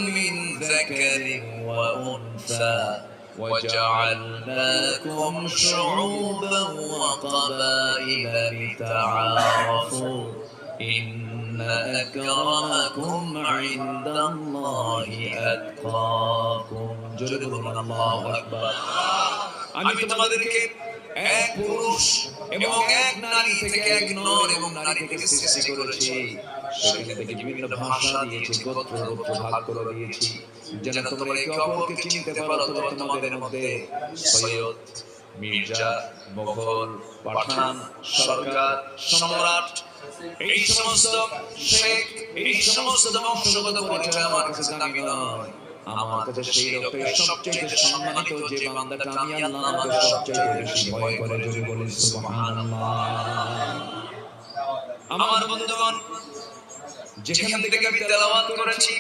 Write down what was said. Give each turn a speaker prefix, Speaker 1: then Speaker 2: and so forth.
Speaker 1: من ذكر وأنثى وجعلناكم شعوبا وقبائل لتعارفوا إن أكرمكم عند الله أتقاكم جل الله أكبر আমি তোমাদেরকে এক পুরুষ এবং এক নারী থেকে এক নর এবং নারী থেকে সৃষ্টি করেছি সেখান থেকে বিভিন্ন ভাষা দিয়েছি গোত্র গোত্র ভাগ করে দিয়েছি যেন তোমরা একে অপরকে চিনতে পারো তবে তোমাদের মধ্যে সৈয়দ মির্জা মোগল পাঠান সরকার সম্রাট এই সমস্ত শেখ এই সমস্ত বংশগত পরিচয় আমার কাছে দামি নয় আমার কাছে সেই লোকটাই সবচেয়ে সম্মানিত যে বান্দাটা আমি আল্লাহকে সবচেয়ে বেশি ভয় করে যদি বলি সুবহানাল্লাহ। আমার বন্ধুগণ যেখান থেকে আমি তেলাওয়াত করেছি